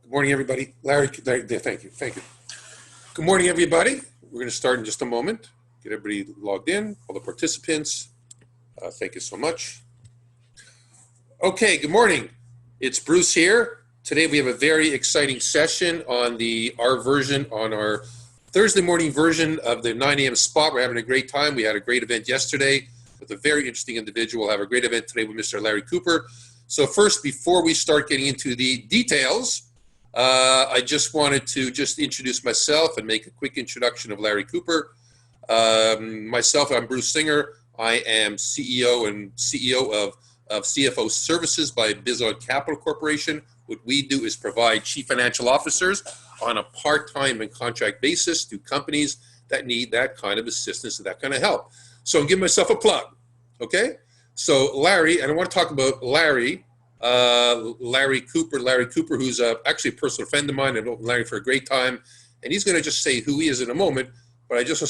Good morning, everybody. Larry, thank you. Good morning, everybody. We're going to start in just a moment. Get everybody logged in, all the participants. Thank you so much. Okay, good morning. It's Bruce here. Today we have a very exciting session on our Thursday morning version of the 9 a.m. spot. We're having a great time. We had a great event yesterday with a very interesting individual. We'll have a great event today with Mr. Larry Cooper. So first, before we start getting into the details, I just wanted to introduce myself and make a quick introduction of Larry Cooper. Myself, I'm Bruce Singer. I am CEO of CFO Services by Bizon Capital Corporation. What we do is provide chief financial officers on a part-time and contract basis to companies that need that kind of assistance and that kind of help. So I'm giving myself a plug, okay? So Larry, and I want to talk about Larry Cooper, who's actually a personal friend of mine. I've known Larry for a great time, and he's going to just say who he is in a moment. But I just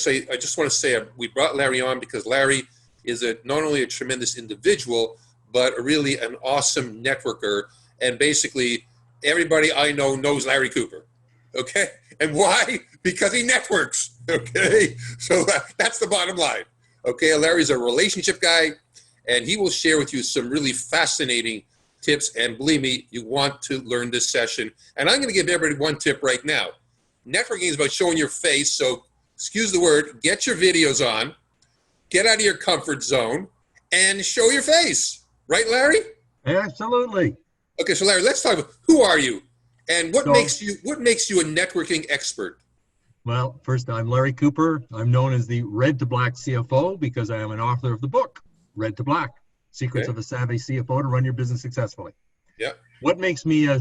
want to say we brought Larry on because Larry is not only a tremendous individual, but really an awesome networker. And basically, everybody I know knows Larry Cooper. Okay, and why? Because he networks. Okay, so that's the bottom line. Okay, Larry's a relationship guy, and he will share with you some really fascinating tips. And believe me, you want to learn this session. And I'm going to give everybody one tip right now. Networking is about showing your face. So excuse the word, get your videos on, get out of your comfort zone, and show your face. Right, Larry? Absolutely. Okay, so Larry, let's talk about who are you, and what makes you a networking expert? Well, first, I'm Larry Cooper. I'm known as the Red to Black CFO because I am an author of the book, Red to Black, Secrets of a Savvy CFO to Run Your Business Successfully. Yeah. What makes me a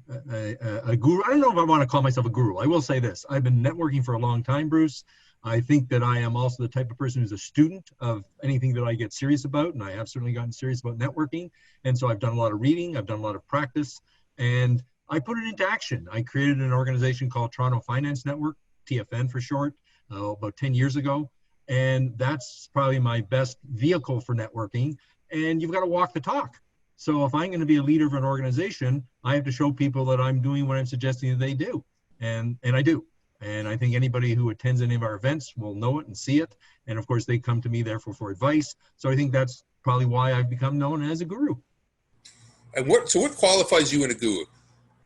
guru? I don't know if I want to call myself a guru. I will say this. I've been networking for a long time, Bruce. I think that I am also the type of person who's a student of anything that I get serious about, and I have certainly gotten serious about networking. And so I've done a lot of reading, I've done a lot of practice, and I put it into action. I created an organization called Toronto Finance Network, TFN for short, about 10 years ago. And that's probably my best vehicle for networking. And you've got to walk the talk. So if I'm going to be a leader of an organization, I have to show people that I'm doing what I'm suggesting that they do. And I do. And I think anybody who attends any of our events will know it and see it. And of course, they come to me therefore for advice. So I think that's probably why I've become known as a guru. And what qualifies you in a guru?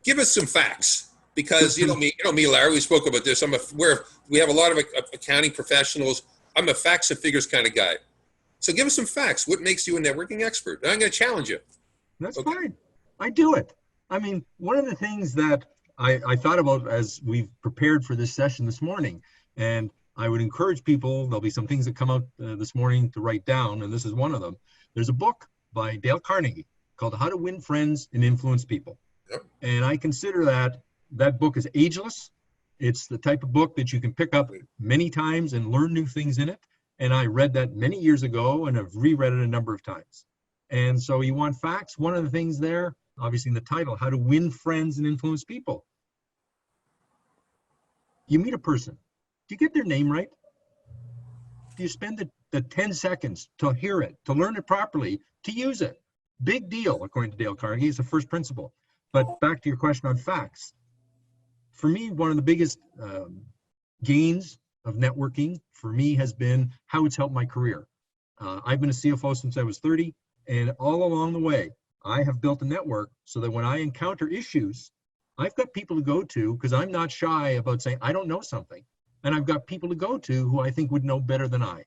Give us some facts, because you know me, Larry. We spoke about this. We have a lot of accounting professionals. I'm a facts and figures kind of guy. So give us some facts. What makes you a networking expert? And I'm going to challenge you. That's fine. I do it. I mean, one of the things that I thought about as we've prepared for this session this morning, and I would encourage people, there'll be some things that come out this morning to write down, and this is one of them. There's a book by Dale Carnegie called How to Win Friends and Influence People. Yep. And I consider that book is ageless. It's the type of book that you can pick up many times and learn new things in it. And I read that many years ago and have reread it a number of times. And so you want facts. One of the things there, obviously in the title, How to Win Friends and Influence People. You meet a person. Do you get their name right? Do you spend the 10 seconds to hear it, to learn it properly, to use it? Big deal, according to Dale Carnegie. It's the first principle. But back to your question on facts. For me, one of the biggest gains of networking for me has been how it's helped my career. I've been a CFO since I was 30, and all along the way, I have built a network so that when I encounter issues, I've got people to go to because I'm not shy about saying I don't know something. And I've got people to go to who I think would know better than I.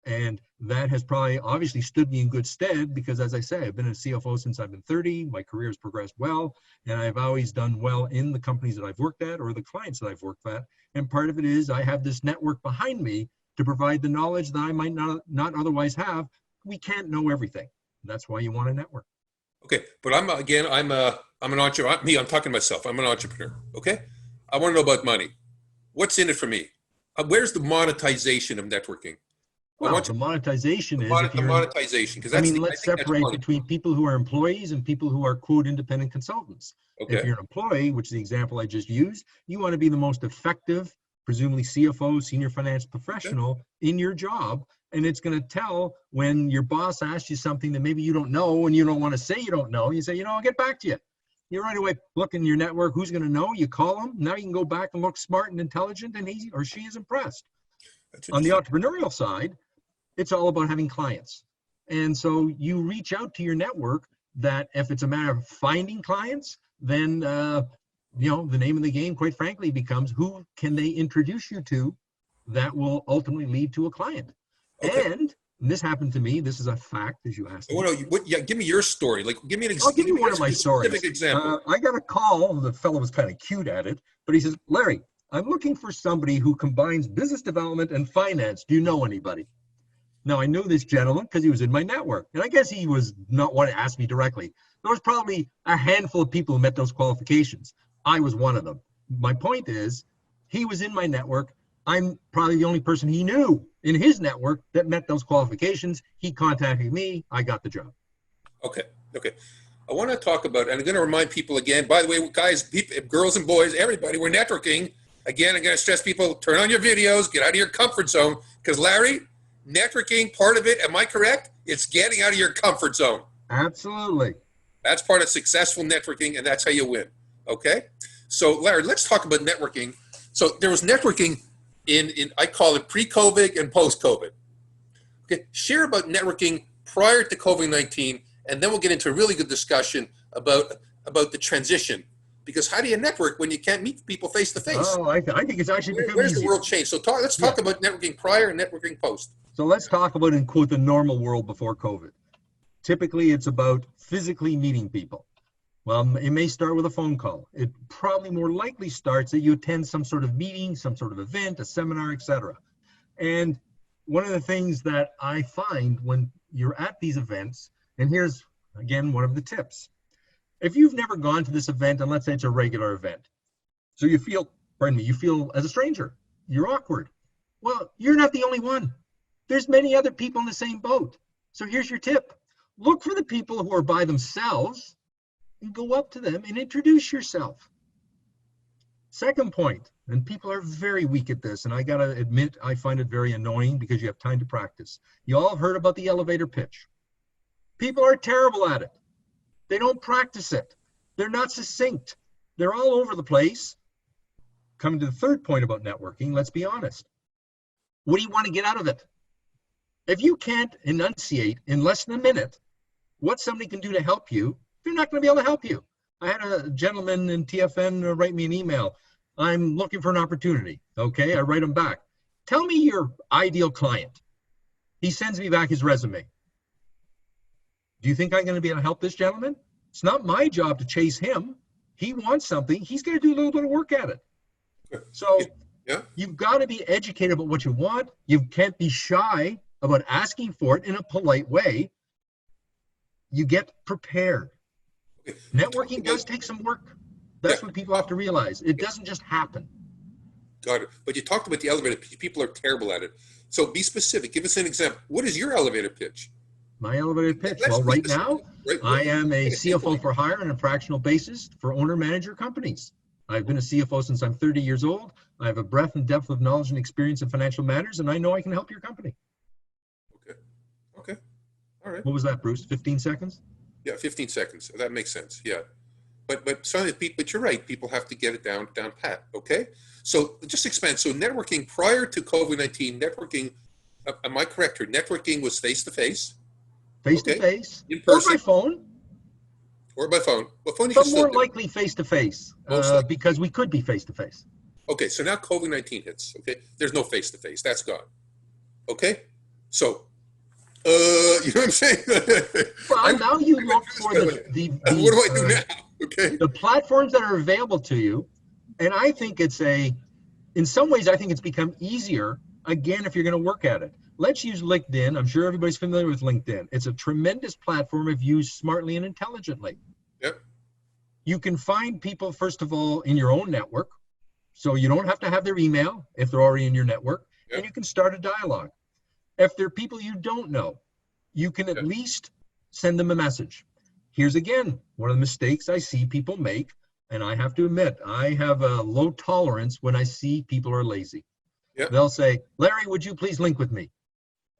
And that has probably obviously stood me in good stead because, as I say, I've been a CFO since I've been 30. My career has progressed well, and I've always done well in the companies that I've worked at or the clients that I've worked at. And part of it is I have this network behind me to provide the knowledge that I might not otherwise have. We can't know everything. That's why you want a network. Okay, but I'm an entrepreneur. I'm talking to myself. I'm an entrepreneur. Okay, I want to know about money. What's in it for me? Where's the monetization of networking? Well, the monetization is the monetization, because let's separate between people who are employees and people who are quote independent consultants. Okay. If you're an employee, which is the example I just used, you want to be the most effective, presumably CFO, senior finance professional in your job. And it's going to tell when your boss asks you something that maybe you don't know and you don't want to say you don't know. You say, I'll get back to you. You right away look in your network, who's going to know? You call them. Now you can go back and look smart and intelligent, and he or she is impressed. That's On the interesting. entrepreneurial side, it's all about having clients. And so you reach out to your network that if it's a matter of finding clients, then, the name of the game, quite frankly, becomes who can they introduce you to that will ultimately lead to a client. Okay. And this happened to me. This is a fact, as you asked me. Yeah, give me your story. Like, give me I'll give you one a of my specific stories. example. I got a call. The fellow was kind of cute at it, but he says, Larry, I'm looking for somebody who combines business development and finance. Do you know anybody? Now, I knew this gentleman because he was in my network. And I guess he was not one to ask me directly. There was probably a handful of people who met those qualifications. I was one of them. My point is, he was in my network. I'm probably the only person he knew in his network that met those qualifications. He contacted me. I got the job. Okay. Okay. I want to talk about, and I'm going to remind people again, by the way, guys, people, girls and boys, everybody, we're networking. Again, I'm going to stress people, turn on your videos, get out of your comfort zone. Because Larry, networking, part of it, am I correct? It's getting out of your comfort zone. Absolutely. That's part of successful networking, and that's how you win. Okay? So, Larry, let's talk about networking. So there was networking in I call it pre-COVID and post-COVID. Okay, share about networking prior to COVID-19, and then we'll get into a really good discussion about the transition. Because how do you network when you can't meet people face to face? Oh, I think it's actually become Where's the easier. world changed? So let's Yeah. talk about networking prior and networking post. So let's talk about, in quote, the normal world before COVID. Typically, it's about physically meeting people. Well, it may start with a phone call. It probably more likely starts that you attend some sort of meeting, some sort of event, a seminar, etc. And one of the things that I find when you're at these events, and here's, again, one of the tips. If you've never gone to this event, and let's say it's a regular event, so you feel as a stranger, you're awkward. Well, you're not the only one. There's many other people in the same boat. So here's your tip. Look for the people who are by themselves and go up to them and introduce yourself. Second point, and people are very weak at this, and I gotta admit, I find it very annoying because you have time to practice. You all have heard about the elevator pitch. People are terrible at it. They don't practice it. They're not succinct. They're all over the place. Coming to the third point about networking, let's be honest. What do you want to get out of it? If you can't enunciate in less than a minute what somebody can do to help you, they're not going to be able to help you. I had a gentleman in TFN write me an email. I'm looking for an opportunity. Okay, I write him back. Tell me your ideal client. He sends me back his resume. Do you think I'm going to be able to help this gentleman? It's not my job to chase him. He wants something. He's going to do a little bit of work at it. So Yeah. you've got to be educated about what you want. You can't be shy about asking for it in a polite way. You get prepared. Okay. Networking does take some work. That's what people have to realize. It doesn't just happen. Got it. But you talked about the elevator pitch. People are terrible at it. So be specific. Give us an example. What is your elevator pitch? My elevator pitch. Let's Well, be right specific. now, Right. I am a Take it. CFO for hire on a fractional basis for owner-manager companies. I've been a CFO since I'm 30 years old. I have a breadth and depth of knowledge and experience in financial matters, and I know I can help your company. Okay. Okay. All right. What was that, Bruce? 15 seconds? Yeah, 15 seconds. That makes sense. Yeah. But some of the people, but you're right. People have to get it down pat. Okay. So just expand. So networking prior to COVID-19, networking. Am I correct here? Networking was face to face, Face to face, in or person, by phone, or by phone. By phone, you can but still more do. likely face to face, Most likely. because we could be face to face. Okay. So now COVID-19 hits. Okay. There's no face to face. That's gone. Okay. So, you know what I'm saying? Well, now you look for what do I do now? Okay. the platforms that are available to you, and I think in some ways, I think it's become easier, again, if you're going to work at it. Let's use LinkedIn. I'm sure everybody's familiar with LinkedIn. It's a tremendous platform if used smartly and intelligently. Yep. You can find people, first of all, in your own network, so you don't have to have their email if they're already in your network, Yep. and you can start a dialogue. If they're people you don't know, you can at Yep. least send them a message. Here's again one of the mistakes I see people make, and I have to admit, I have a low tolerance when I see people are lazy. Yep. They'll say, Larry, would you please link with me?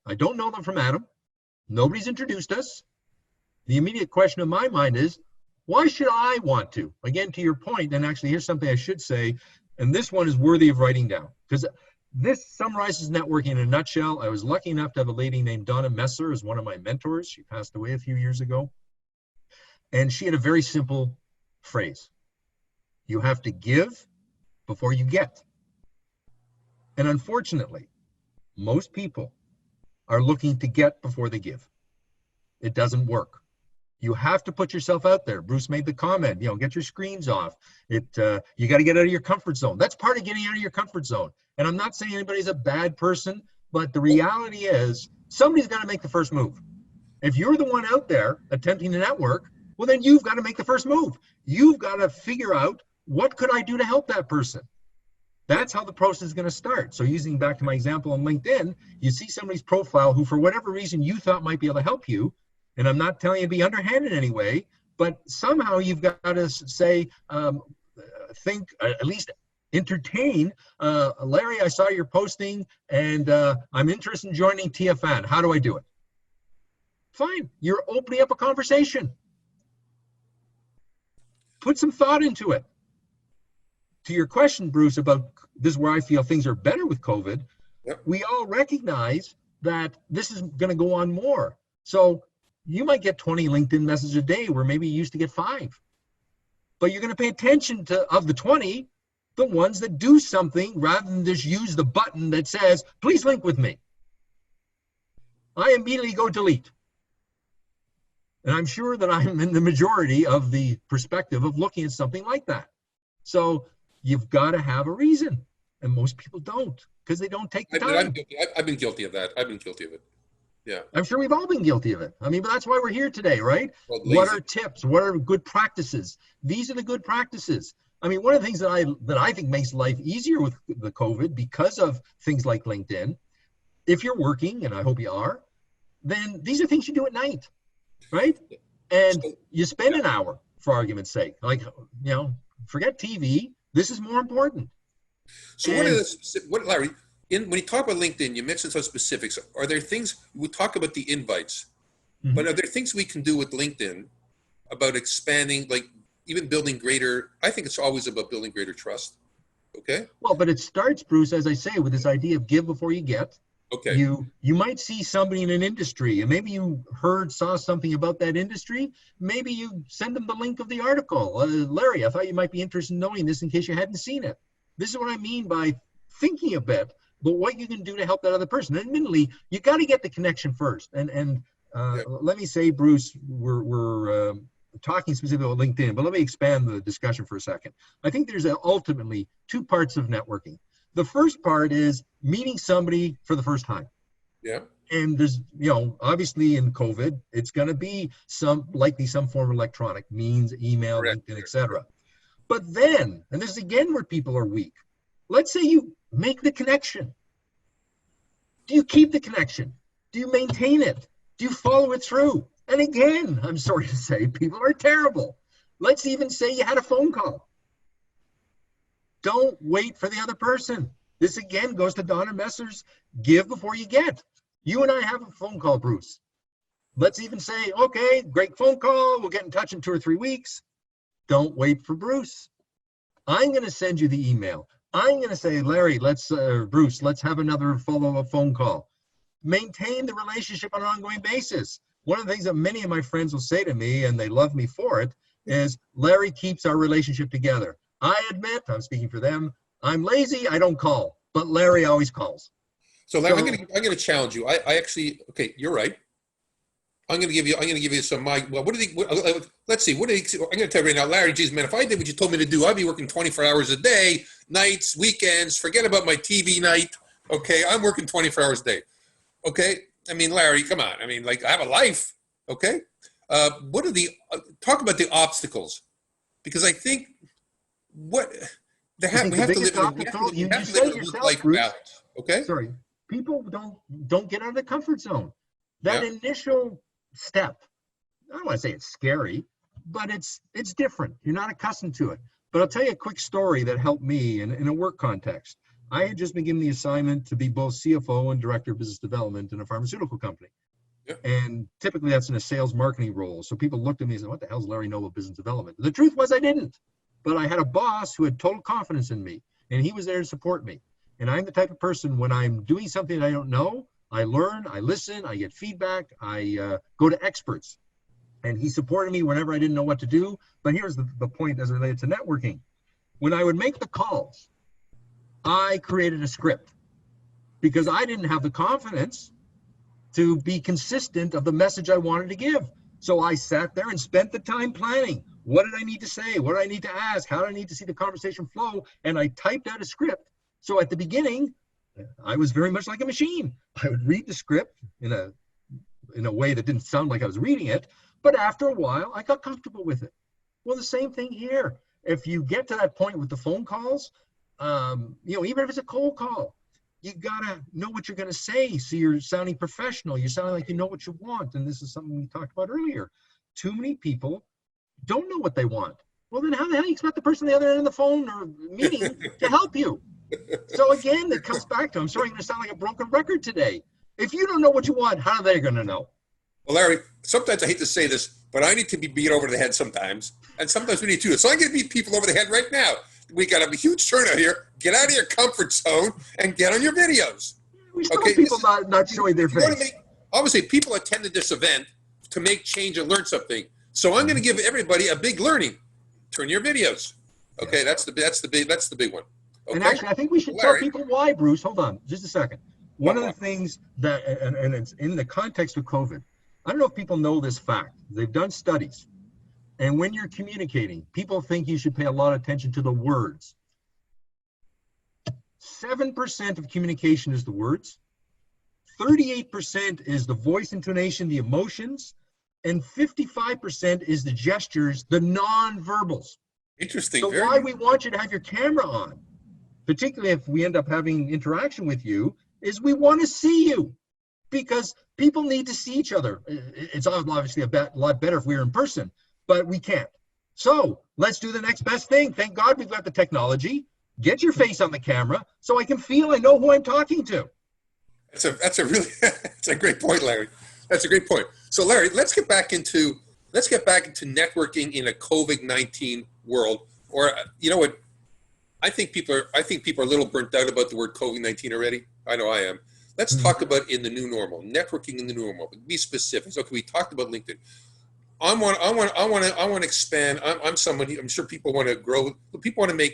I don't know them from Adam. Nobody's introduced us. The immediate question in my mind is, Why should I want to? Again, to your point, and actually here's something I should say, and this one is worthy of writing down, because this summarizes networking in a nutshell. I was lucky enough to have a lady named Donna Messer as one of my mentors. She passed away a few years ago. And she had a very simple phrase. You have to give before you get. And unfortunately, most people are looking to get before they give. It doesn't work. You have to put yourself out there. Bruce made the comment, get your screens off. You got to get out of your comfort zone. That's part of getting out of your comfort zone. And I'm not saying anybody's a bad person, but the reality is somebody's got to make the first move. If you're the one out there attempting to network, well, then you've got to make the first move. You've got to figure out, what could I do to help that person? That's how the process is going to start. So using back to my example on LinkedIn, you see somebody's profile who, for whatever reason, you thought might be able to help you. And I'm not telling you to be underhanded in any way, but somehow you've got to say, think, at least entertain, Larry, I saw your posting and I'm interested in joining TFN. How do I do it? Fine. You're opening up a conversation. Put some thought into it. To your question, Bruce, about this is where I feel things are better with COVID, Yep. We all recognize that this is going to go on more. So you might get 20 LinkedIn messages a day where maybe you used to get 5. But you're going to pay attention to, of the 20, the ones that do something rather than just use the button that says, please link with me. I immediately go delete. And I'm sure that I'm in the majority of the perspective of looking at something like that. So you've got to have a reason. And most people don't, because they don't take the time. I've been guilty of that. I've been guilty of it. Yeah. I'm sure we've all been guilty of it. I mean, but that's why we're here today, right? Well, What lazy. are tips? What are good practices? These are the good practices. I mean, one of the things that I think makes life easier with the COVID, because of things like LinkedIn, if you're working, and I hope you are, then these are things you do at night, right? And you spend an hour, for argument's sake. Like, forget TV. This is more important. So Larry, when you talk about LinkedIn, you mentioned some specifics. Are there things, we talk about the invites, but are there things we can do with LinkedIn about expanding, like even building greater, I think it's always about building greater trust. Okay. Well, but it starts, Bruce, as I say, with this idea of give before you get. Okay. You might see somebody in an industry, and maybe you saw something about that industry. Maybe you send them the link of the article. Larry, I thought you might be interested in knowing this in case you hadn't seen it. This is what I mean by thinking a bit about what you can do to help that other person. Admittedly, you got to get the connection first. And let me say, Bruce, we're talking specifically about LinkedIn, but let me expand the discussion for a second. I think there's ultimately 2 parts of networking. The first part is meeting somebody for the first time. Yeah. And there's, obviously in COVID, it's going to be likely some form of electronic means, email, Correct. LinkedIn, etc. But then, and this is again where people are weak. Let's say you make the connection. Do you keep the connection? Do you maintain it? Do you follow it through? And again, I'm sorry to say, people are terrible. Let's even say you had a phone call. Don't wait for the other person. This again goes to Donna Messer's give before you get. You and I have a phone call, Bruce. Let's even say, okay, great phone call. We'll get in touch in 2 or 3 weeks. Don't wait for Bruce. I'm going to send you the email. I'm going to say, Larry, Bruce, let's have another follow-up phone call. Maintain the relationship on an ongoing basis. One of the things that many of my friends will say to me, and they love me for it, is Larry keeps our relationship together. I admit, I'm speaking for them, I'm lazy, I don't call, but Larry always calls. So Larry, I'm going to challenge you. I actually, okay, you're right. I'm going to give you some, let's see, I'm going to tell you right now, Larry, geez, man, if I did what you told me to do, I'd be working 24 hours a day, nights, weekends, forget about my TV night. Okay. I'm working 24 hours a day. Okay. I mean, Larry, come on. I mean, like, I have a life. Okay. Talk about the obstacles, because I think we have to live in a life balance. Okay. Sorry. People don't get out of the comfort zone. That initial step, I don't want to say it's scary, but it's different. You're not accustomed to it. But I'll tell you a quick story that helped me in a work context. I had just been given the assignment to be both CFO and Director of Business Development in a pharmaceutical company. Yeah. And typically that's in a sales marketing role. So people looked at me and said, what the hell does Larry know about business development? The truth was I didn't, but I had a boss who had total confidence in me, and he was there to support me. And I'm the type of person, when I'm doing something I don't know, I learn, I listen, I get feedback, I go to experts. And he supported me whenever I didn't know what to do. But here's the point as related to networking. When I would make the calls, I created a script because I didn't have the confidence to be consistent of the message I wanted to give. So I sat there and spent the time planning. What did I need to say? What did I need to ask? How do I need to see the conversation flow? And I typed out a script. So at the beginning, I was very much like a machine. I would read the script in a way that didn't sound like I was reading it, but after a while, I got comfortable with it. Well, the same thing here. If you get to that point with the phone calls, even if it's a cold call, you gotta know what you're gonna say. So you're sounding professional. You're sounding like you know what you want. And this is something we talked about earlier. Too many people don't know what they want. Well, then how the hell do you expect the person on the other end of the phone or meeting to help you? So again, it comes back to, I'm sorry, I'm gonna sound like a broken record today. If you don't know what you want, how are they gonna know? Well, Larry, sometimes I hate to say this, but I need to be beat over the head sometimes. And sometimes we need to. So I'm going to beat people over the head right now. We got a huge turnout here. Get out of your comfort zone and get on your videos. We still have people not showing their face. Obviously, people attended this event to make change and learn something. So I'm going to give everybody a big learning. Turn your videos. Okay, that's the big one. Okay? And actually, I think we should tell people why, Bruce. Hold on, just a second. One of the things that, and it's in the context of COVID, I don't know if people know this fact. They've done studies. And when you're communicating, people think you should pay a lot of attention to the words. 7% of communication is the words. 38% is the voice intonation, the emotions. And 55% is the gestures, the non-verbals. Interesting. So why we want you to have your camera on, particularly if we end up having interaction with you, is we want to see you. Because people need to see each other. It's obviously a lot better if we were in person, but we can't. So let's do the next best thing. Thank God we've got the technology. Get your face on the camera so I can feel I know who I'm talking to. That's a really that's a great point, Larry. That's a great point. So Larry, let's get back into networking in a COVID-19 world. Or you know what? I think people are a little burnt out about the word COVID-19 already. I know I am. Let's talk about in the new normal, networking in the new normal. Be specific. Okay, we talked about LinkedIn. I want to expand. I'm somebody. I'm sure people want to grow. People want to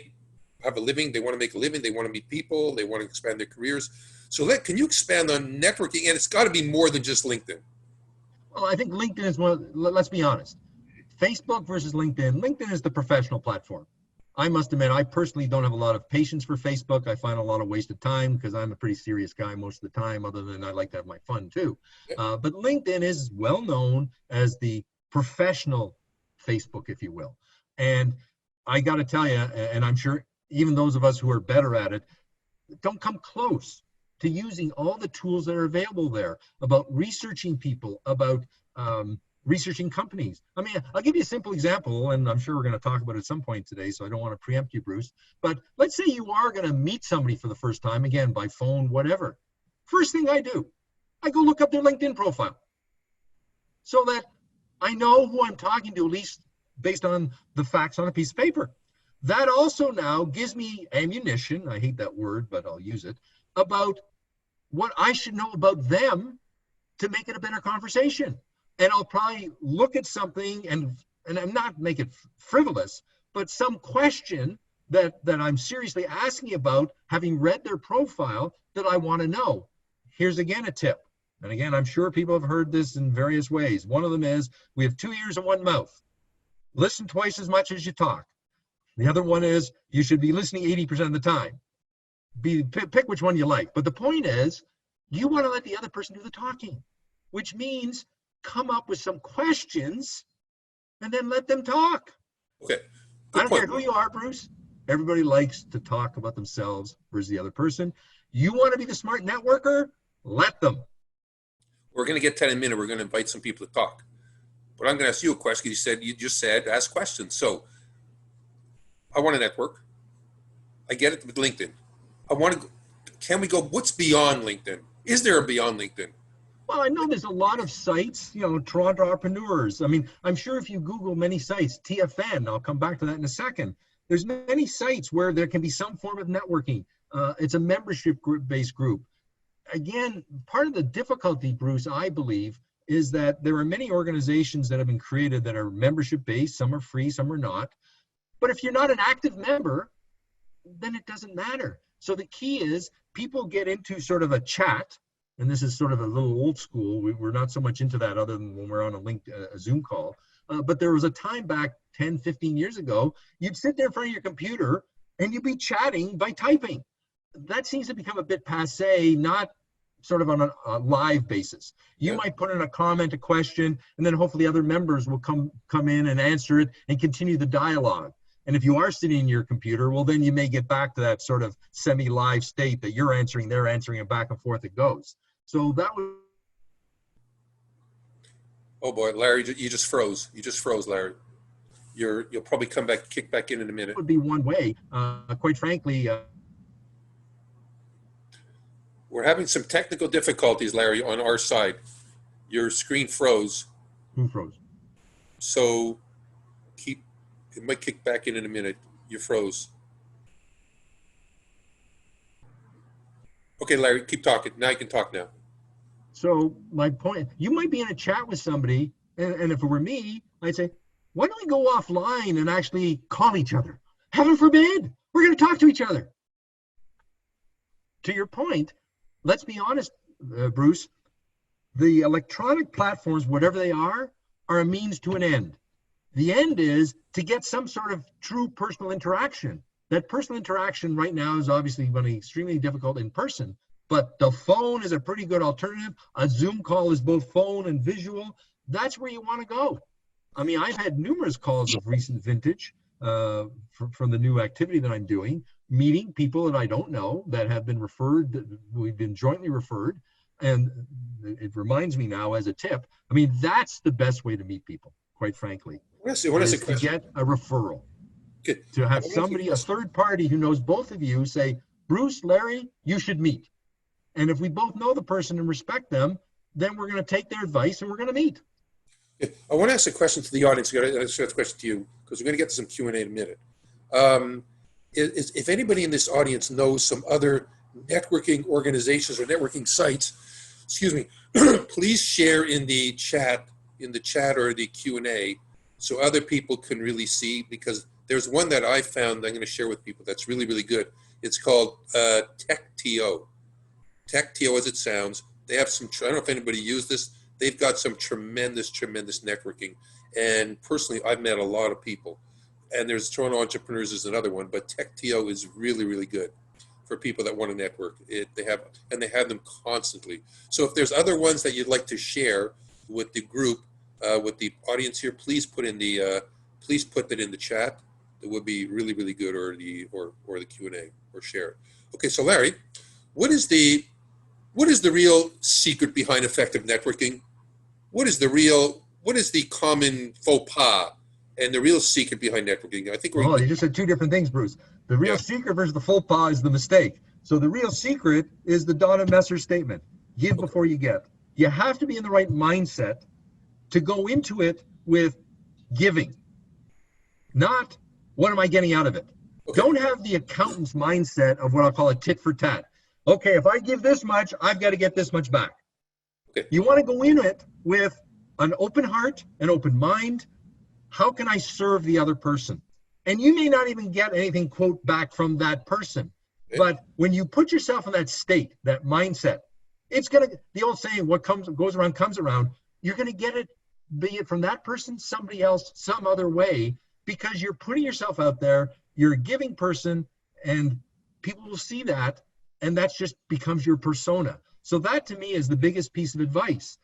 have a living. They want to make a living. They want to meet people. They want to expand their careers. So can you expand on networking? And it's got to be more than just LinkedIn. Well, I think LinkedIn is let's be honest. Facebook versus LinkedIn. LinkedIn is the professional platform. I must admit, I personally don't have a lot of patience for Facebook. I find a lot of wasted time because I'm a pretty serious guy most of the time, other than I like to have my fun too. But LinkedIn is well known as the professional Facebook, if you will. And I got to tell you, and I'm sure even those of us who are better at it, don't come close to using all the tools that are available there about researching people, about researching companies. I mean, I'll give you a simple example, and I'm sure we're going to talk about it at some point today, so I don't want to preempt you, Bruce. But let's say you are going to meet somebody for the first time, again, by phone, whatever. First thing I do, I go look up their LinkedIn profile so that I know who I'm talking to, at least based on the facts on a piece of paper. That also now gives me ammunition, I hate that word, but I'll use it, about what I should know about them to make it a better conversation. And I'll probably look at something and I'm not make it frivolous, but some question that I'm seriously asking about, having read their profile, that I want to know. Here's again a tip. And again, I'm sure people have heard this in various ways. One of them is, we have 2 ears and 1 mouth. Listen twice as much as you talk. The other one is, you should be listening 80% of the time. Pick which one you like. But the point is, you want to let the other person do the talking, which means come up with some questions and then let them talk. Okay. I don't care who you are, Bruce. Everybody likes to talk about themselves versus the other person. You want to be the smart networker? Let them. We're going to get 10 in a minute. We're going to invite some people to talk. But I'm going to ask you a question. You just said ask questions. So I want to network. I get it with LinkedIn. Can we go, what's beyond LinkedIn? Is there a beyond LinkedIn? Well, I know there's a lot of sites, Toronto entrepreneurs. I mean, I'm sure if you Google many sites, TFN, I'll come back to that in a second. There's many sites where there can be some form of networking. It's a membership group-based group. Again, part of the difficulty, Bruce, I believe, is that there are many organizations that have been created that are membership-based. Some are free, some are not. But if you're not an active member, then it doesn't matter. So the key is people get into sort of a chat, and this is sort of a little old school. We're not so much into that other than when we're on a Zoom call. But there was a time back 10, 15 years ago, you'd sit there in front of your computer and you'd be chatting by typing. That seems to become a bit passé, not sort of on a live basis. You might put in a comment, a question, and then hopefully other members will come in and answer it and continue the dialogue. And if you are sitting in your computer, well, then you may get back to that sort of semi-live state that you're answering, they're answering, and back and forth it goes. So that was. Oh boy, Larry, you just froze. You just froze, Larry. You'll probably kick back in a minute. Would be one way. Quite frankly. We're having some technical difficulties, Larry, on our side. Your screen froze. Who froze? So it might kick back in a minute. You froze. Okay, Larry, keep talking. Now you can talk now. So my point, you might be in a chat with somebody, and if it were me, I'd say, why don't we go offline and actually call each other? Heaven forbid, we're going to talk to each other. To your point, let's be honest, Bruce, the electronic platforms, whatever they are a means to an end. The end is to get some sort of true personal interaction. That personal interaction right now is obviously going to be extremely difficult in person, but the phone is a pretty good alternative. A Zoom call is both phone and visual. That's where you want to go. I mean, I've had numerous calls of recent vintage from the new activity that I'm doing, meeting people that I don't know that have been referred, we've been jointly referred. And it reminds me now as a tip, I mean, that's the best way to meet people, quite frankly. To get a referral. Okay. To have somebody, a third party who knows both of you say, Bruce, Larry, you should meet. And if we both know the person and respect them, then we're going to take their advice and we're going to meet. I want to ask a question to the audience. I'm going to ask a question to you because we're going to get to some Q&A in a minute. If anybody in this audience knows some other networking organizations or networking sites, please share in the chat or the Q&A so other people can really see, because there's one that I found that I'm going to share with people that's really, really good. It's called TechTO. TechTO as it sounds. They have some, I don't know if anybody used this. They've got some tremendous, tremendous networking. And personally, I've met a lot of people. And there's Toronto Entrepreneurs is another one, but TechTO is really, really good for people that want to network. They have them constantly. So if there's other ones that you'd like to share with the group, with the audience here, please put that in the chat. It would be really, really good, or the Q&A, or share it. Okay, so Larry, what is the real secret behind effective networking? What is the common faux pas and the real secret behind networking? I think you just said two different things, Bruce. The real secret versus the faux pas is the mistake. So the real secret is the Donna Messer statement: give before you get. You have to be in the right mindset to go into it with giving, not what am I getting out of it. Okay. Don't have the accountant's mindset of what I'll call a tit for tat. Okay, if I give this much, I've got to get this much back. Okay. You want to go in it with an open heart, an open mind. How can I serve the other person? And you may not even get anything, quote, back from that person. Okay. But when you put yourself in that state, that mindset, it's going to, the old saying, what goes around comes around. You're going to get it, be it from that person, somebody else, some other way, because you're putting yourself out there, you're a giving person, and people will see that, and that just becomes your persona. So that, to me, is the biggest piece of advice.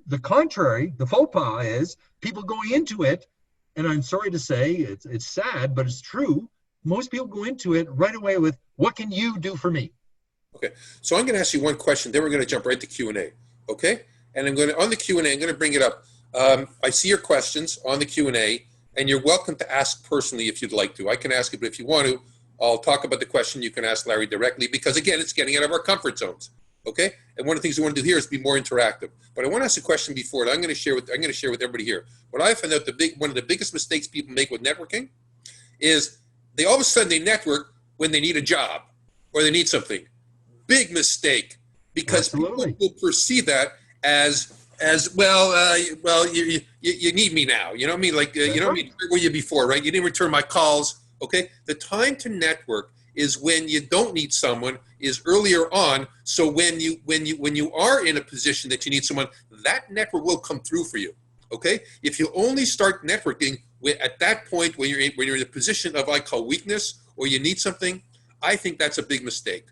The contrary, the faux pas, is people going into it, and I'm sorry to say, it's sad, but it's true. Most people go into it right away with, what can you do for me? Okay, so I'm going to ask you one question, then we're going to jump right to Q&A, okay? And on the Q&A, I'm going to bring it up. I see your questions on the Q&A, and you're welcome to ask personally if you'd like to. I can ask it, but if you want to, I'll talk about the question. You can ask Larry directly, because again, it's getting out of our comfort zones. Okay, and one of the things we want to do here is be more interactive. But I want to ask a question before that I'm going to share with everybody here. What I found out one of the biggest mistakes people make with networking is they all of a sudden they network when they need a job or they need something. Big mistake, because Absolutely. people will perceive that as well. You need me now. You know what I mean? Like you know what I mean? Where were you before? Right? You didn't return my calls. Okay. The time to network is when you don't need someone, is earlier on. So when you are in a position that you need someone, that network will come through for you. Okay. If you only start networking at that point when you're in a position of, I call, weakness, or you need something, I think that's a big mistake.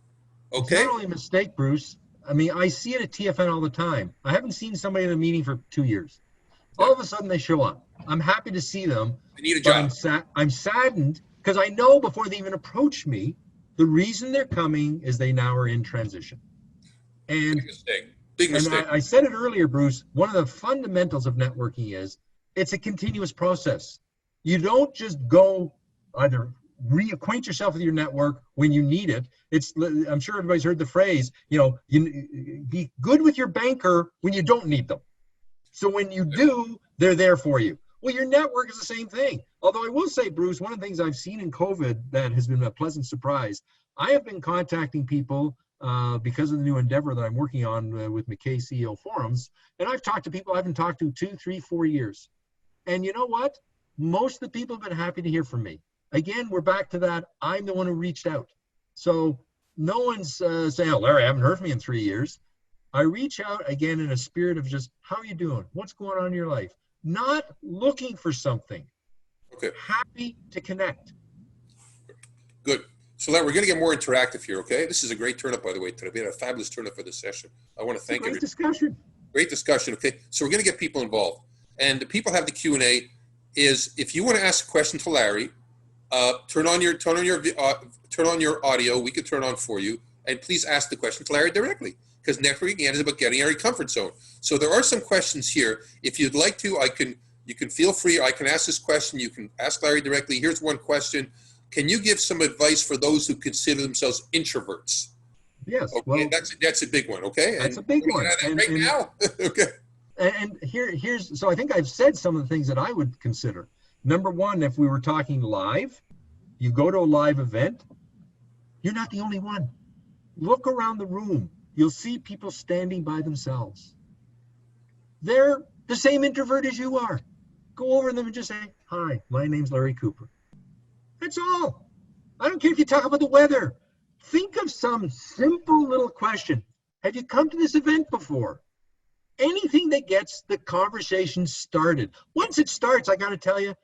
Okay. It's not only a mistake, Bruce. I mean, I see it at TFN all the time. I haven't seen somebody in a meeting for 2 years. All of a sudden they show up. I'm happy to see them. I need a But job. I'm saddened because I know before they even approach me, the reason they're coming is they now are in transition. And, Big mistake. Big mistake. I said it earlier, Bruce, one of the fundamentals of networking is it's a continuous process. You don't just go either reacquaint yourself with your network when you need it. I'm sure everybody's heard the phrase, you be good with your banker when you don't need them. So when you do, they're there for you. Well, your network is the same thing. Although I will say, Bruce, one of the things I've seen in COVID that has been a pleasant surprise, I have been contacting people because of the new endeavor that I'm working on with McKay CEO Forums. And I've talked to people I haven't talked to 2, 3, 4 years. And you know what? Most of the people have been happy to hear from me. Again, we're back to that. I'm the one who reached out. So no one's saying, oh, Larry, I haven't heard from you in 3 years. I reach out again in a spirit of just, how are you doing? What's going on in your life? Not looking for something. Okay. Happy to connect. Good. So Larry, we're going to get more interactive here, okay? This is a great turn-up, by the way, today. We had a fabulous turn-up for this session. I want to thank you. Great discussion. Great discussion, okay? So we're going to get people involved. And the people have the Q&A is, if you want to ask a question to Larry, turn on your audio. We can turn on for you. And please ask the question to Larry directly, because networking again is about getting out of your comfort zone. So there are some questions here. If you'd like to, you can feel free. I can ask this question. You can ask Larry directly. Here's one question. Can you give some advice for those who consider themselves introverts? Yes. Okay, Well, that's a big one. Okay. That's a big one. Right now. Okay. And here's, so I think I've said some of the things that I would consider. Number one, if we were talking live, you go to a live event, you're not the only one. Look around the room. You'll see people standing by themselves. They're the same introvert as you are. Go over to them and just say, hi, my name's Larry Cooper. That's all. I don't care if you talk about the weather. Think of some simple little question. Have you come to this event before? Anything that gets the conversation started. Once it starts, I got to tell you,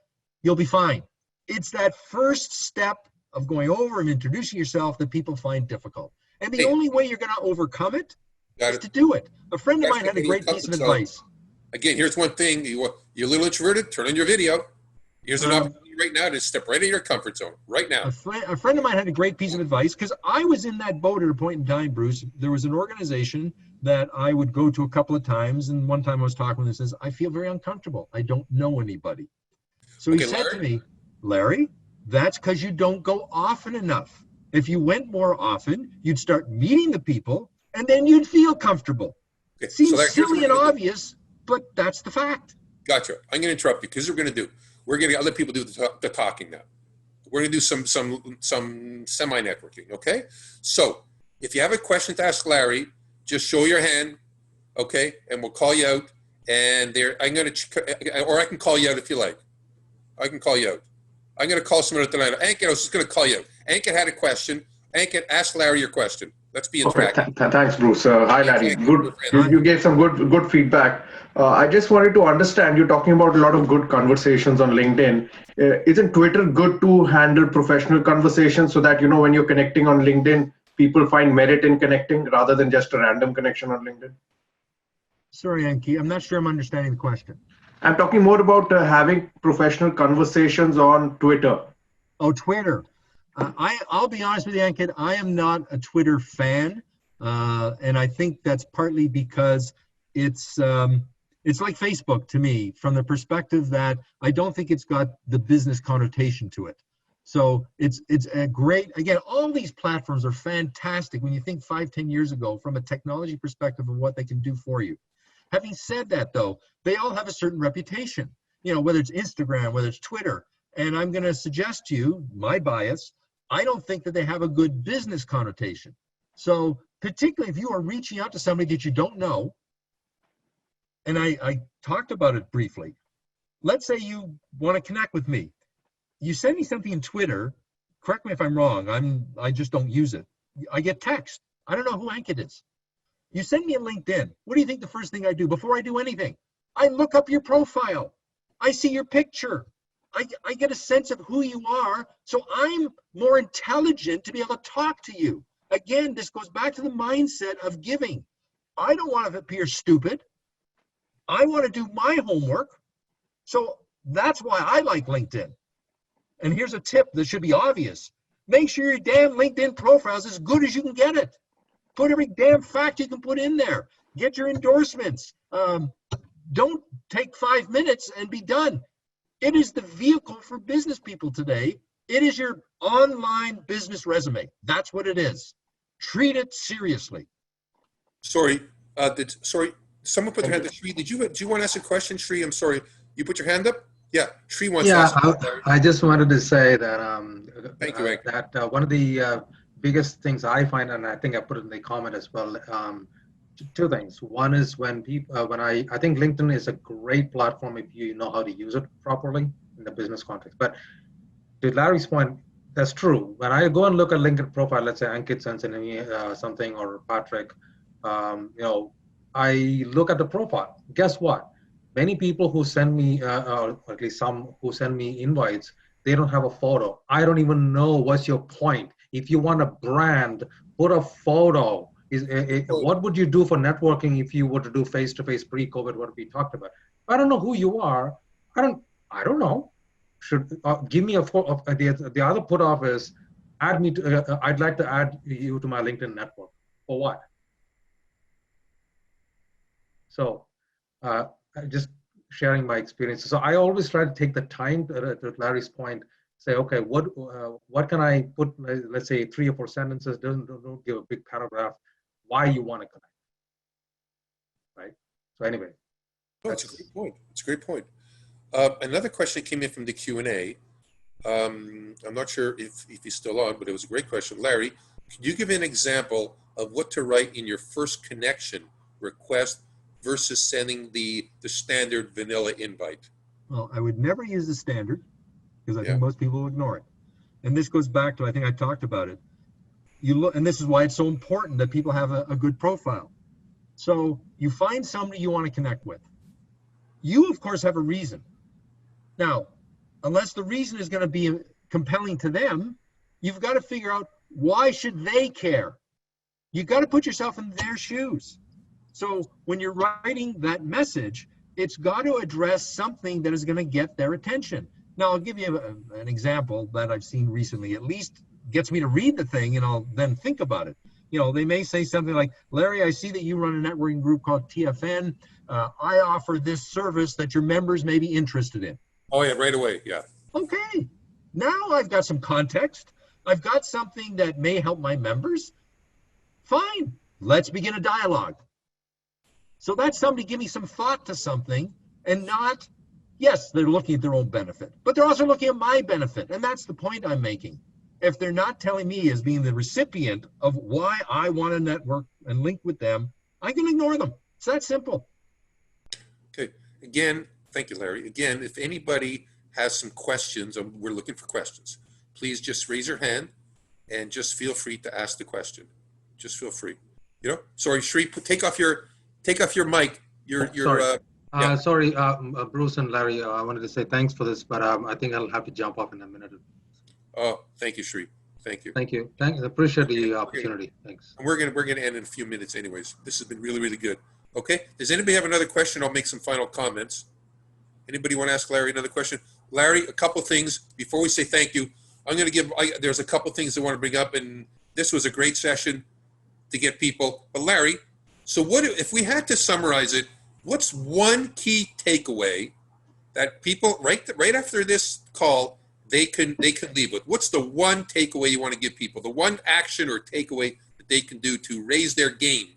you'll be fine. It's that first step of going over and introducing yourself that people find difficult. And the only way you're going to overcome it is to do it. A friend of mine had a great piece of advice. Again, here's one thing. You're a little introverted, turn on your video. Here's an opportunity right now to step right into your comfort zone, right now. A friend of mine had a great piece of advice, because I was in that boat at a point in time, Bruce. There was an organization that I would go to a couple of times, and one time I was talking with him and says, I feel very uncomfortable. I don't know anybody. So he said to me, Larry, that's because you don't go often enough. If you went more often, you'd start meeting the people, and then you'd feel comfortable. Okay. Seems silly and obvious, but that's the fact. Gotcha. I'm going to interrupt you, because we're going to get other people do the talking now. We're going to do some semi-networking, okay? So if you have a question to ask Larry, just show your hand, okay? And we'll call you out. And I can call you out if you like. I can call you out. I'm going to call someone at the line. Ankit, I was just going to call you out. Ankit had a question. Ankit, ask Larry your question. Let's be interactive. Okay, thanks, Bruce. Hi, Larry. Good. You gave some good feedback. I just wanted to understand, you're talking about a lot of good conversations on LinkedIn. Isn't Twitter good to handle professional conversations so that, when you're connecting on LinkedIn, people find merit in connecting rather than just a random connection on LinkedIn? Sorry, Anki, I'm not sure I'm understanding the question. I'm talking more about having professional conversations on Twitter. Oh, Twitter. I'll be honest with you, Ankit, I am not a Twitter fan. And I think that's partly because it's like Facebook to me, from the perspective that I don't think it's got the business connotation to it. So it's a great, again, all these platforms are fantastic when you think 5, 10 years ago from a technology perspective of what they can do for you. Having said that, though, they all have a certain reputation, whether it's Instagram, whether it's Twitter. And I'm going to suggest to you, my bias, I don't think that they have a good business connotation. So particularly if you are reaching out to somebody that you don't know, and I talked about it briefly. Let's say you want to connect with me. You send me something in Twitter, correct me if I'm wrong, I just don't use it. I get text. I don't know who Ankit is. You send me a LinkedIn. What do you think the first thing I do before I do anything? I look up your profile. I see your picture. I get a sense of who you are, so I'm more intelligent to be able to talk to you. Again, this goes back to the mindset of giving. I don't want to appear stupid. I want to do my homework. So that's why I like LinkedIn. And here's a tip that should be obvious. Make sure your damn LinkedIn profile is as good as you can get it. Put every damn fact you can put in there. Get your endorsements. Don't take 5 minutes and be done. It is the vehicle for business people today. It is your online business resume. That's what it is. Treat it seriously. Sorry, someone put their hand up. Sri, do you want to ask a question, Sri? I'm sorry. You put your hand up? Yeah, Sri wants to ask. I just wanted to say that Thank you, that one of the biggest things I find, and I think I put it in the comment as well, two things. One is when people, I think LinkedIn is a great platform if you know how to use it properly in the business context. But to Larry's point, that's true. When I go and look at LinkedIn profile, let's say Ankit sends me something, or Patrick, I look at the profile. Guess what? Many people who send me, or at least some who send me invites, they don't have a photo. I don't even know what's your point. If you want a brand, put a photo. What would you do for networking if you were to do face-to-face pre-COVID, what we talked about? I don't know who you are. I don't know. Should give me a photo. The other put off is add me to, I'd like to add you to my LinkedIn network. For what? So, just sharing my experiences. So I always try to take the time to Larry's point, say, okay, what can I put, let's say 3 or 4 sentences, don't give a big paragraph, why you want to connect, right? So anyway. That's a great point. It's a great point. Another question came in from the Q&A. I'm not sure if he's still on, but it was a great question. Larry, can you give an example of what to write in your first connection request versus sending the standard vanilla invite? Well, I would never use the standard because I think most people will ignore it. And this goes back to, I think I talked about it. You look, and this is why it's so important that people have a good profile. So you find somebody you want to connect with. You, of course, have a reason. Now, unless the reason is going to be compelling to them, you've got to figure out, why should they care? You've got to put yourself in their shoes. So when you're writing that message, it's got to address something that is going to get their attention. Now, I'll give you an example that I've seen recently. At least gets me to read the thing, and I'll then think about it. They may say something like, Larry, I see that you run a networking group called TFN. I offer this service that your members may be interested in. Oh, yeah, right away, yeah. Okay, now I've got some context. I've got something that may help my members. Fine, let's begin a dialogue. So that's somebody giving some thought to something, and not, yes, they're looking at their own benefit, but they're also looking at my benefit. And that's the point I'm making. If they're not telling me as being the recipient of why I want to network and link with them, I can ignore them. It's that simple. Okay. Again, thank you, Larry. Again, if anybody has some questions, we're looking for questions, please just raise your hand and just feel free to ask the question. Just feel free. Sorry, Sri, take off your mic. Sorry, Bruce and Larry, I wanted to say thanks for this, but I think I'll have to jump off in a minute. Oh, thank you, Sri. Thank you. Thank you. Thanks. I appreciate the opportunity. Thanks. And we're gonna end in a few minutes, anyways. This has been really, really good. Okay. Does anybody have another question? I'll make some final comments. Anybody want to ask Larry another question? Larry, a couple things before we say thank you. I'm going to give. There's a couple things I want to bring up, and this was a great session to get people. But Larry, so what if we had to summarize it? What's one key takeaway that people right after this call they can leave with? What's the one takeaway you want to give people? The one action or takeaway that they can do to raise their game?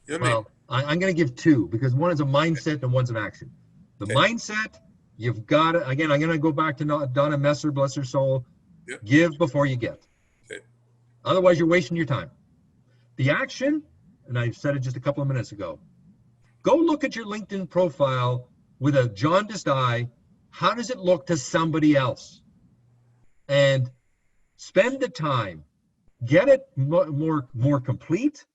You know what I mean? Well, I'm going to give two because one is a mindset and one's an action. The Okay. mindset, you've got to, again, I'm going to go back to Donna Messer, bless her soul. Yep. Give before you get. Okay. Otherwise, you're wasting your time. The action, and I said it just a couple of minutes ago, go look at your LinkedIn profile with a jaundiced eye. How does it look to somebody else? And spend the time. Get it more complete.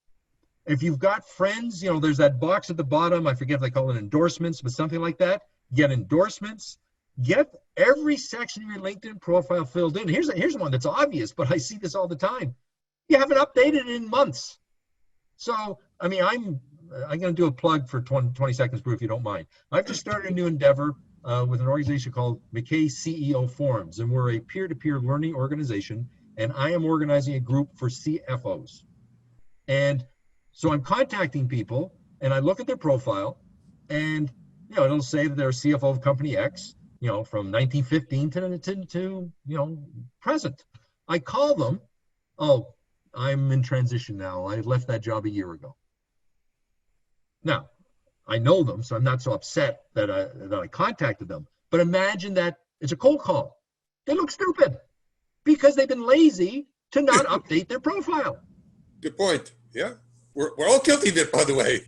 If you've got friends, you know, there's that box at the bottom. I forget if they call it endorsements, but something like that. Get endorsements. Get every section of your LinkedIn profile filled in. Here's one that's obvious, but I see this all the time. You haven't updated it in months. So, I mean, I'm going to do a plug for 20 seconds, Brew, if you don't mind. I've just started a new endeavor with an organization called McKay CEO Forums, and we're a peer-to-peer learning organization, and I am organizing a group for CFOs. And so I'm contacting people, and I look at their profile, and you know, it'll say that they're CFO of company X, you know, from 1915 to you know, present. I call them, oh, I'm in transition now. I left that job a year ago. Now, I know them, so I'm not so upset that I contacted them. But imagine that it's a cold call. They look stupid because they've been lazy to not update their profile. Good point. Yeah. We're all guilty of it, by the way.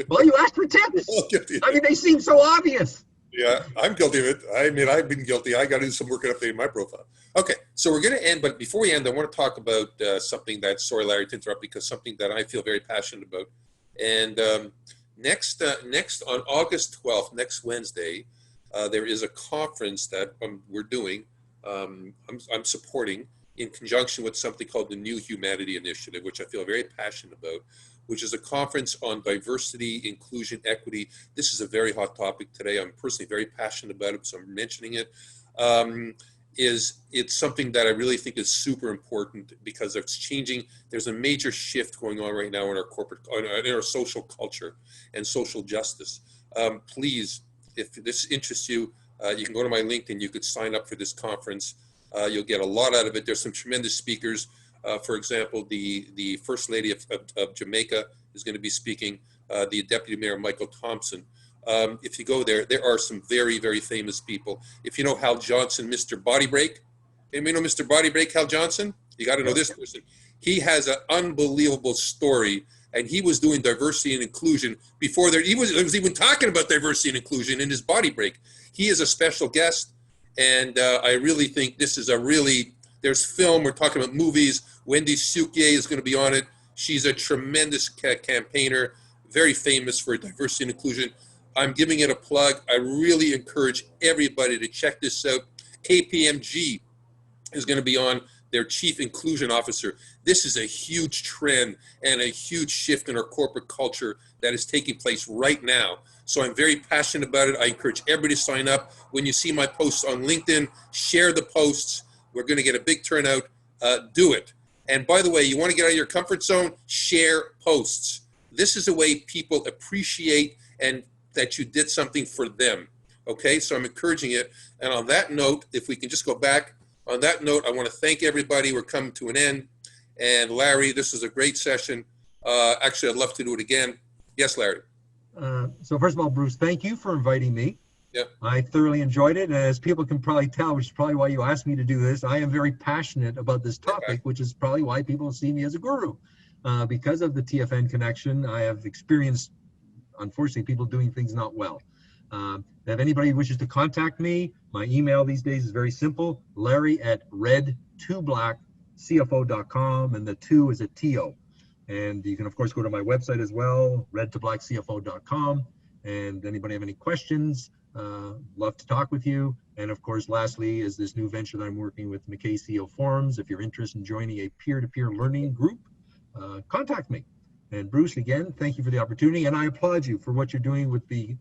Well, you asked for tips. We're all guilty of I it. mean, they seem so obvious. Yeah, I'm guilty of it. I mean, I've been guilty. I got to do some work on updating my profile. Okay, so we're going to end, but before we end, I want to talk about something that, sorry, Larry, to interrupt, because something that I feel very passionate about. And next on August 12th, next Wednesday, there is a conference that we're doing. I'm supporting in conjunction with something called the New Humanity Initiative, which I feel very passionate about, which is a conference on diversity, inclusion, equity. This is a very hot topic today. I'm personally very passionate about it, so I'm mentioning it. It's something that I really think is super important because it's changing. There's a major shift going on right now in our in our social culture and social justice. Please, if this interests you, you can go to my LinkedIn. You could sign up for this conference. You'll get a lot out of it. There's some tremendous speakers. For example, the First Lady of Jamaica is going to be speaking. The Deputy Mayor, Michael Thompson. If you go there, there are some very, very famous people. If you know Hal Johnson, Mr. Body Break, anybody know Mr. Body Break, Hal Johnson? You got to know this person. He has an unbelievable story, and he was doing diversity and inclusion before he was even talking about diversity and inclusion in his Body Break. He is a special guest, and I really think this is there's film, we're talking about movies. Wendy Sukier is going to be on it. She's a tremendous campaigner, very famous for diversity and inclusion. I'm giving it a plug. I really encourage everybody to check this out. KPMG is going to be on, their Chief Inclusion Officer. This is a huge trend and a huge shift in our corporate culture that is taking place right now. So I'm very passionate about it. I encourage everybody to sign up. When you see my posts on LinkedIn, share the posts. We're going to get a big turnout. Do it. And by the way, you want to get out of your comfort zone? Share posts. This is a way people appreciate and that you did something for them. Okay, so I'm encouraging it. And on that note, if we can just go back, on that note, I want to thank everybody. We're coming to an end. And Larry, this was a great session. Actually, I'd love to do it again. Yes, Larry. So first of all, Bruce, thank you for inviting me. Yep. I thoroughly enjoyed it. And as people can probably tell, which is probably why you asked me to do this, I am very passionate about this topic, which is probably why people see me as a guru. Because of the TFN connection, I have experienced, unfortunately, people doing things not well. If anybody wishes to contact me, my email these days is very simple, larry@red2blackcfo.com, and the 2 is a TO. And you can, of course, go to my website as well, red2blackcfo.com. And anybody have any questions, love to talk with you. And of course, lastly, is this new venture that I'm working with McKay CEO Forums. If you're interested in joining a peer-to-peer learning group, contact me. And Bruce, again, thank you for the opportunity. And I applaud you for what you're doing with the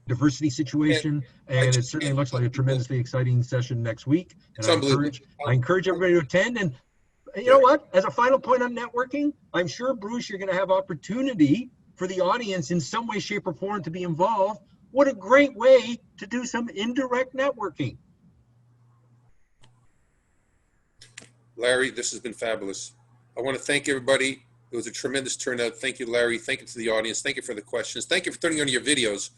diversity situation. And it certainly looks like a tremendously exciting session next week. And I encourage everybody to attend. And you know what? As a final point on networking, I'm sure, Bruce, you're going to have opportunity for the audience in some way, shape, or form to be involved. What a great way to do some indirect networking. Larry, this has been fabulous. I want to thank everybody. It was a tremendous turnout. Thank you, Larry. Thank you to the audience. Thank you for the questions. Thank you for turning on your videos.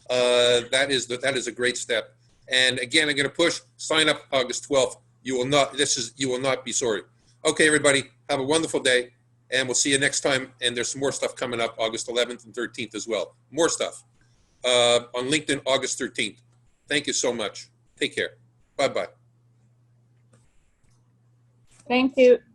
That is a great step. And again, I'm going to push, sign up August 12th. You will not be sorry. Okay, everybody, have a wonderful day, and we'll see you next time. And there's some more stuff coming up August 11th and 13th as well. More stuff on LinkedIn August 13th. Thank you so much. Take care. Bye-bye. Thank you.